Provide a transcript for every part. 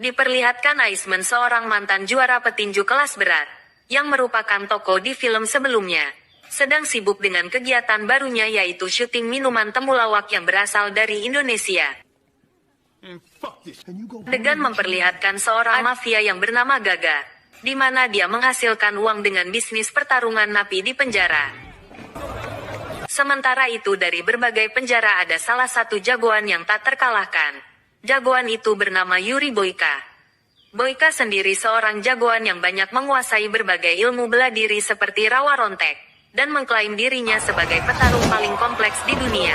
Diperlihatkan Iceman seorang mantan juara petinju kelas berat, yang merupakan tokoh di film sebelumnya, sedang sibuk dengan kegiatan barunya yaitu syuting minuman temulawak yang berasal dari Indonesia. Adegan memperlihatkan seorang mafia yang bernama Gaga, di mana dia menghasilkan uang dengan bisnis pertarungan napi di penjara. Sementara itu dari berbagai penjara ada salah satu jagoan yang tak terkalahkan. Jagoan itu bernama Yuri Boyka. Boyka sendiri seorang jagoan yang banyak menguasai berbagai ilmu bela diri seperti rawa rontek, dan mengklaim dirinya sebagai petarung paling kompleks di dunia.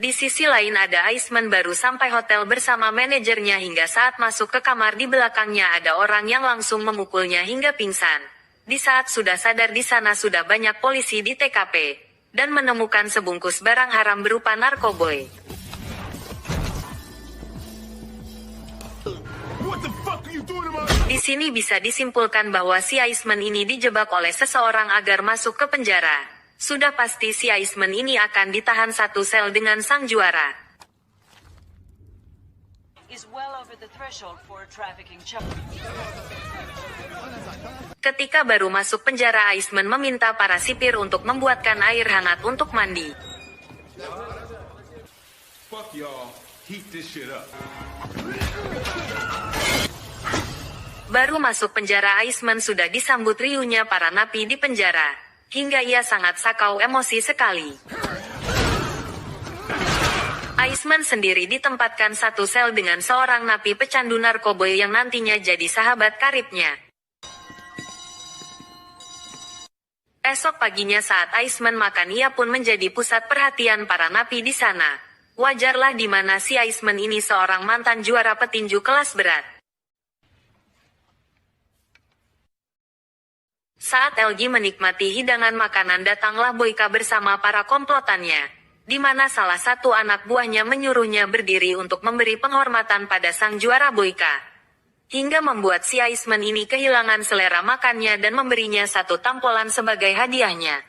Di sisi lain ada Iceman baru sampai hotel bersama manajernya hingga saat masuk ke kamar di belakangnya ada orang yang langsung memukulnya hingga pingsan. Di saat sudah sadar di sana sudah banyak polisi di TKP, dan menemukan sebungkus barang haram berupa narkoboy. Di sini bisa disimpulkan bahwa si Iceman ini dijebak oleh seseorang agar masuk ke penjara. Sudah pasti si Iceman ini akan ditahan satu sel dengan sang juara. Ketika baru masuk penjara, Iceman meminta para sipir untuk membuatkan air hangat untuk mandi. Baru masuk penjara, Iceman sudah disambut riuhnya para napi di penjara, hingga ia sangat sakau emosi sekali. Iceman sendiri ditempatkan satu sel dengan seorang napi pecandu narkoboy yang nantinya jadi sahabat karibnya. Esok paginya saat Iceman makan, ia pun menjadi pusat perhatian para napi di sana. Wajarlah di mana si Iceman ini seorang mantan juara petinju kelas berat. Saat LG menikmati hidangan makanan, datanglah Boyka bersama para komplotannya, di mana salah satu anak buahnya menyuruhnya berdiri untuk memberi penghormatan pada sang juara Boyka, hingga membuat si Iceman ini kehilangan selera makannya dan memberinya satu tampolan sebagai hadiahnya.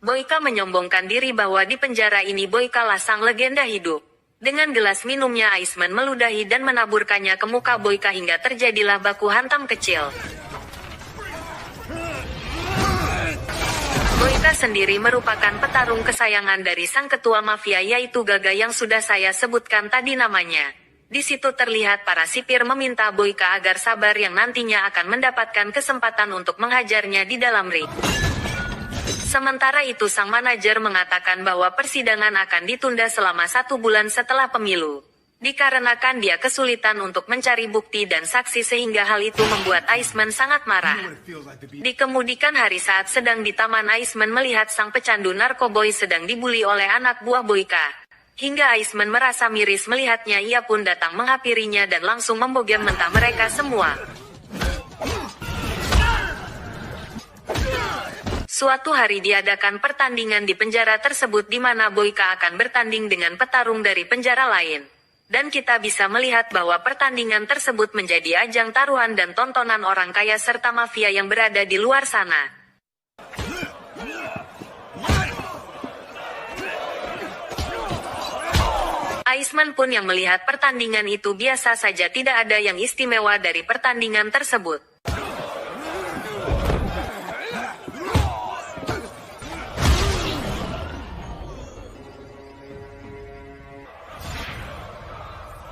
Boyka menyombongkan diri bahwa di penjara ini Boyka lah sang legenda hidup. Dengan gelas minumnya, Iceman meludahi dan menaburkannya ke muka Boyka hingga terjadilah baku hantam kecil. Boyka sendiri merupakan petarung kesayangan dari sang ketua mafia yaitu Gaga yang sudah saya sebutkan tadi namanya. Di situ terlihat para sipir meminta Boyka agar sabar yang nantinya akan mendapatkan kesempatan untuk menghajarnya di dalam ring. Sementara itu sang manajer mengatakan bahwa persidangan akan ditunda selama 1 bulan setelah pemilu, dikarenakan dia kesulitan untuk mencari bukti dan saksi sehingga hal itu membuat Iceman sangat marah. Di kemudian hari saat sedang di taman, Iceman melihat sang pecandu narkoboy sedang dibuli oleh anak buah Boyka. Hingga Iceman merasa miris melihatnya, ia pun datang menghampirinya dan langsung membogem mentah mereka semua. Suatu hari diadakan pertandingan di penjara tersebut di mana Boyka akan bertanding dengan petarung dari penjara lain. Dan kita bisa melihat bahwa pertandingan tersebut menjadi ajang taruhan dan tontonan orang kaya serta mafia yang berada di luar sana. Iceman pun yang melihat pertandingan itu biasa saja, tidak ada yang istimewa dari pertandingan tersebut.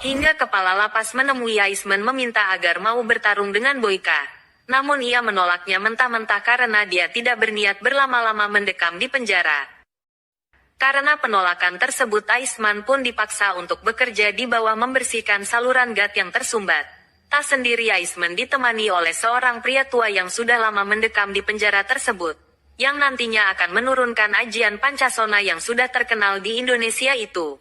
Hingga kepala lapas menemui Iceman meminta agar mau bertarung dengan Boyka. Namun ia menolaknya mentah-mentah karena dia tidak berniat berlama-lama mendekam di penjara. Karena penolakan tersebut, Iceman pun dipaksa untuk bekerja di bawah membersihkan saluran gas yang tersumbat. Tak sendiri Iceman ditemani oleh seorang pria tua yang sudah lama mendekam di penjara tersebut, yang nantinya akan menurunkan ajian Pancasona yang sudah terkenal di Indonesia itu.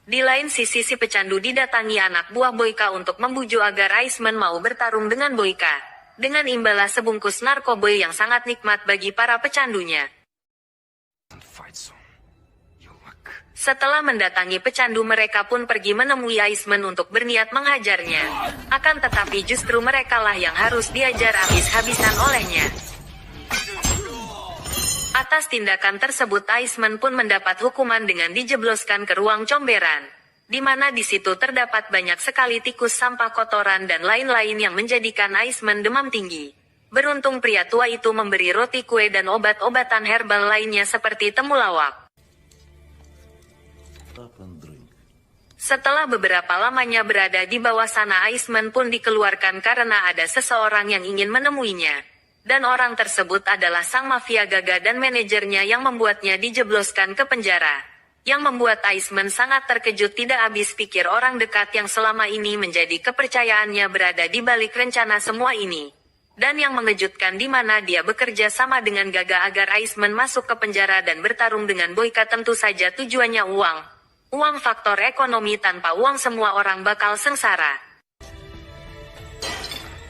Di lain sisi, si pecandu didatangi anak buah Boyka untuk membujuk agar Iceman mau bertarung dengan Boyka, dengan imbalan sebungkus narkoboy yang sangat nikmat bagi para pecandunya. Setelah mendatangi pecandu, mereka pun pergi menemui Iceman untuk berniat menghajarnya. Akan tetapi justru merekalah yang harus diajar habis-habisan olehnya. Atas tindakan tersebut Iceman pun mendapat hukuman dengan dijebloskan ke ruang comberan, di mana di situ terdapat banyak sekali tikus, sampah, kotoran dan lain-lain yang menjadikan Iceman demam tinggi. Beruntung pria tua itu memberi roti, kue dan obat-obatan herbal lainnya seperti temulawak. Setelah beberapa lamanya berada di bawah sana, Iceman pun dikeluarkan karena ada seseorang yang ingin menemuinya. Dan orang tersebut adalah sang mafia Gaga dan manajernya yang membuatnya dijebloskan ke penjara. Yang membuat Iceman sangat terkejut, tidak habis pikir orang dekat yang selama ini menjadi kepercayaannya berada di balik rencana semua ini. Dan yang mengejutkan di mana dia bekerja sama dengan Gaga agar Iceman masuk ke penjara dan bertarung dengan Boyka. Tentu saja tujuannya uang. Uang, faktor ekonomi. Tanpa uang semua orang bakal sengsara.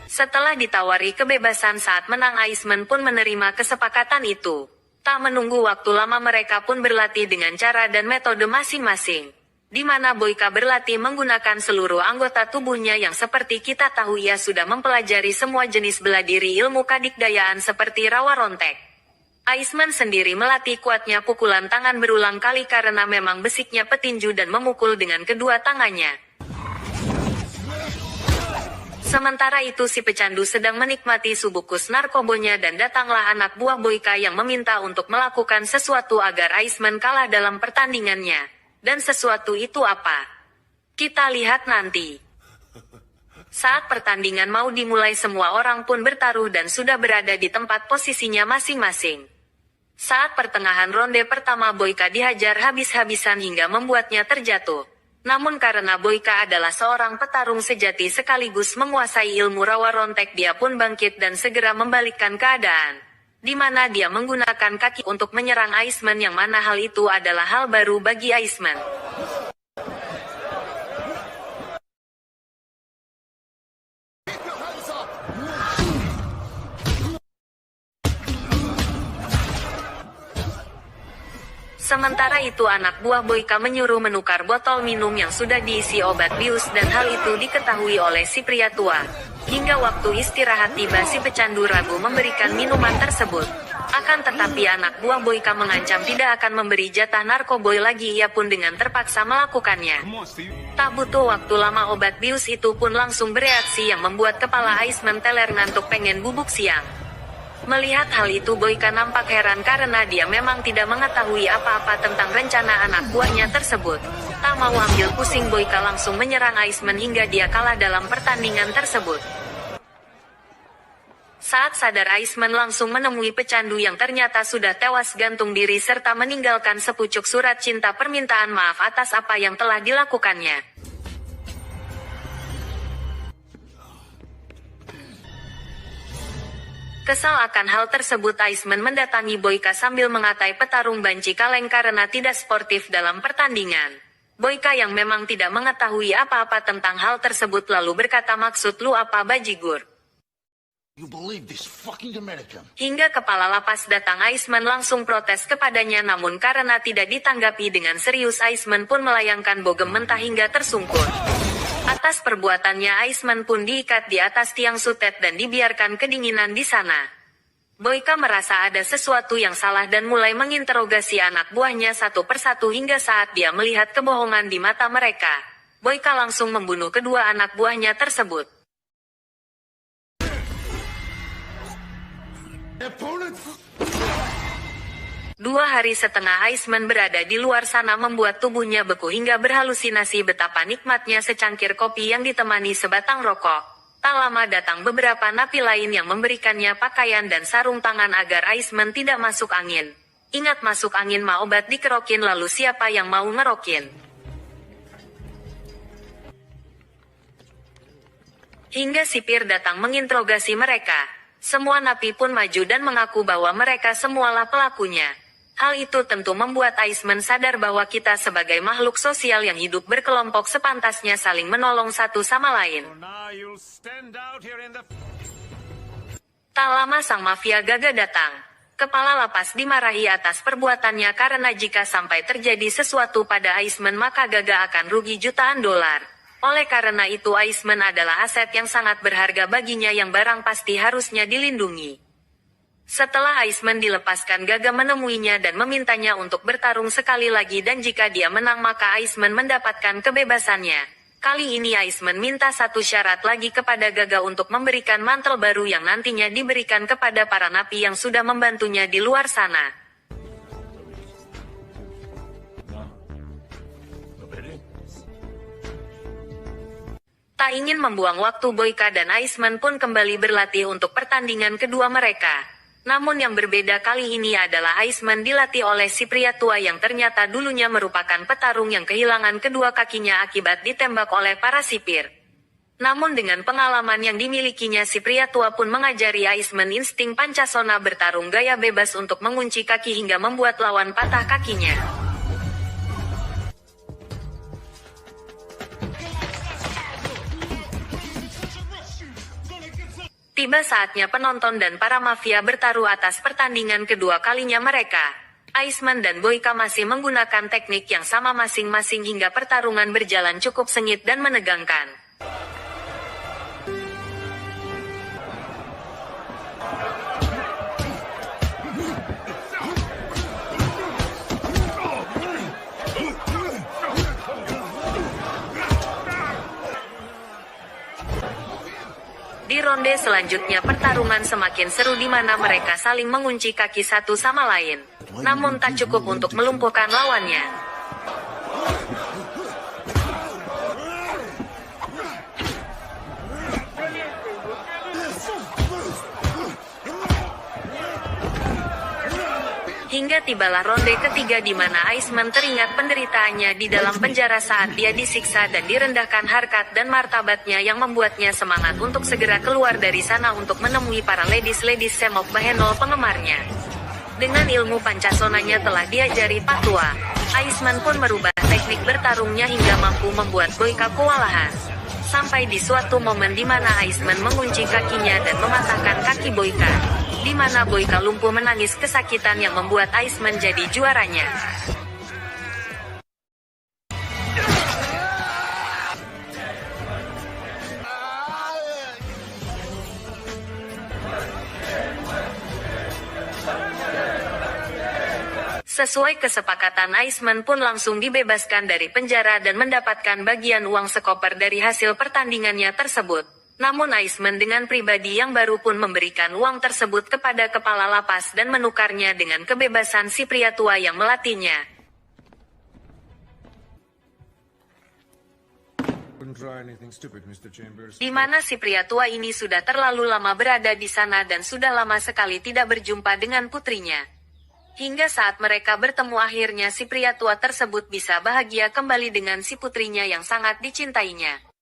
Setelah ditawari kebebasan saat menang, Iceman pun menerima kesepakatan itu. Tak menunggu waktu lama mereka pun berlatih dengan cara dan metode masing-masing. Di mana Boyka berlatih menggunakan seluruh anggota tubuhnya yang seperti kita tahu ia sudah mempelajari semua jenis bela diri, ilmu kadikdayaan seperti rawa rontek. Iceman sendiri melatih kuatnya pukulan tangan berulang kali karena memang besiknya petinju dan memukul dengan kedua tangannya. Sementara itu si pecandu sedang menikmati subukus narkobonya dan datanglah anak buah Boyka yang meminta untuk melakukan sesuatu agar Iceman kalah dalam pertandingannya. Dan sesuatu itu apa? Kita lihat nanti. Saat pertandingan mau dimulai, semua orang pun bertaruh dan sudah berada di tempat posisinya masing-masing. Saat pertengahan ronde pertama, Boyka dihajar habis-habisan hingga membuatnya terjatuh. Namun karena Boyka adalah seorang petarung sejati sekaligus menguasai ilmu rawa rontek, dia pun bangkit dan segera membalikkan keadaan. Di mana dia menggunakan kaki untuk menyerang Iceman, yang mana hal itu adalah hal baru bagi Iceman. Sementara itu anak buah Boyka menyuruh menukar botol minum yang sudah diisi obat bius, dan hal itu diketahui oleh si pria tua. Hingga waktu istirahat tiba, si pecandu ragu memberikan minuman tersebut. Akan tetapi anak buah Boyka mengancam tidak akan memberi jatah narkoboy lagi, ia pun dengan terpaksa melakukannya. Tak butuh waktu lama obat bius itu pun langsung bereaksi yang membuat kepala Iceman teler ngantuk pengen bubuk siang. Melihat hal itu Boyka nampak heran karena dia memang tidak mengetahui apa-apa tentang rencana anak buahnya tersebut. Tak mau ambil pusing, Boyka langsung menyerang Iceman hingga dia kalah dalam pertandingan tersebut. Saat sadar Iceman langsung menemui pecandu yang ternyata sudah tewas gantung diri serta meninggalkan sepucuk surat cinta permintaan maaf atas apa yang telah dilakukannya. Kesal akan hal tersebut, Iceman mendatangi Boyka sambil mengatai petarung banci kaleng karena tidak sportif dalam pertandingan. Boyka yang memang tidak mengetahui apa-apa tentang hal tersebut lalu berkata, "Maksud lu apa, bajigur?" Hingga kepala lapas datang, Iceman langsung protes kepadanya, namun karena tidak ditanggapi dengan serius, Iceman pun melayangkan bogem mentah hingga tersungkur. Atas perbuatannya Iceman pun diikat di atas tiang sutet dan dibiarkan kedinginan di sana. Boyka merasa ada sesuatu yang salah dan mulai menginterogasi anak buahnya satu persatu hingga saat dia melihat kebohongan di mata mereka. Boyka langsung membunuh kedua anak buahnya tersebut. Dua hari setengah Iceman berada di luar sana membuat tubuhnya beku hingga berhalusinasi betapa nikmatnya secangkir kopi yang ditemani sebatang rokok. Tak lama datang beberapa napi lain yang memberikannya pakaian dan sarung tangan agar Iceman tidak masuk angin. Ingat, masuk angin mah obat dikerokin, lalu siapa yang mau ngerokin? Hingga sipir datang menginterogasi mereka. Semua napi pun maju dan mengaku bahwa mereka semualah pelakunya. Hal itu tentu membuat Iceman sadar bahwa kita sebagai makhluk sosial yang hidup berkelompok sepantasnya saling menolong satu sama lain. Tak lama sang mafia Gaga datang. Kepala lapas dimarahi atas perbuatannya karena jika sampai terjadi sesuatu pada Iceman maka Gaga akan rugi jutaan dolar. Oleh karena itu Iceman adalah aset yang sangat berharga baginya yang barang pasti harusnya dilindungi. Setelah Iceman dilepaskan, Gaga menemuinya dan memintanya untuk bertarung sekali lagi dan jika dia menang maka Iceman mendapatkan kebebasannya. Kali ini Iceman minta satu syarat lagi kepada Gaga untuk memberikan mantel baru yang nantinya diberikan kepada para napi yang sudah membantunya di luar sana. Tak ingin membuang waktu, Boyka dan Iceman pun kembali berlatih untuk pertandingan kedua mereka. Namun yang berbeda kali ini adalah Iceman dilatih oleh si pria tua yang ternyata dulunya merupakan petarung yang kehilangan kedua kakinya akibat ditembak oleh para sipir. Namun dengan pengalaman yang dimilikinya si pria tua pun mengajari Iceman insting pancasona bertarung gaya bebas untuk mengunci kaki hingga membuat lawan patah kakinya. Tiba saatnya penonton dan para mafia bertaruh atas pertandingan kedua kalinya mereka. Iceman dan Boyka masih menggunakan teknik yang sama masing-masing hingga pertarungan berjalan cukup sengit dan menegangkan. Di ronde selanjutnya pertarungan semakin seru di mana mereka saling mengunci kaki satu sama lain. Namun tak cukup untuk melumpuhkan lawannya. Hingga tibalah ronde ketiga di mana Iceman teringat penderitaannya di dalam penjara saat dia disiksa dan direndahkan harkat dan martabatnya yang membuatnya semangat untuk segera keluar dari sana untuk menemui para ladies Semok Bahenol penggemarnya. Dengan ilmu pancasonanya telah diajari Pak Tua, Iceman pun merubah teknik bertarungnya hingga mampu membuat Boyka kewalahan. Sampai di suatu momen di mana Iceman mengunci kakinya dan mematahkan kaki Boyka, di mana Boyka lumpuh menangis kesakitan yang membuat Iceman jadi juaranya. Sesuai kesepakatan, Iceman pun langsung dibebaskan dari penjara dan mendapatkan bagian uang sekoper dari hasil pertandingannya tersebut. Namun Iceman dengan pribadi yang baru pun memberikan uang tersebut kepada kepala lapas dan menukarnya dengan kebebasan si pria tua yang melatihnya. Di mana si pria tua ini sudah terlalu lama berada di sana dan sudah lama sekali tidak berjumpa dengan putrinya. Hingga saat mereka bertemu akhirnya si pria tua tersebut bisa bahagia kembali dengan si putrinya yang sangat dicintainya.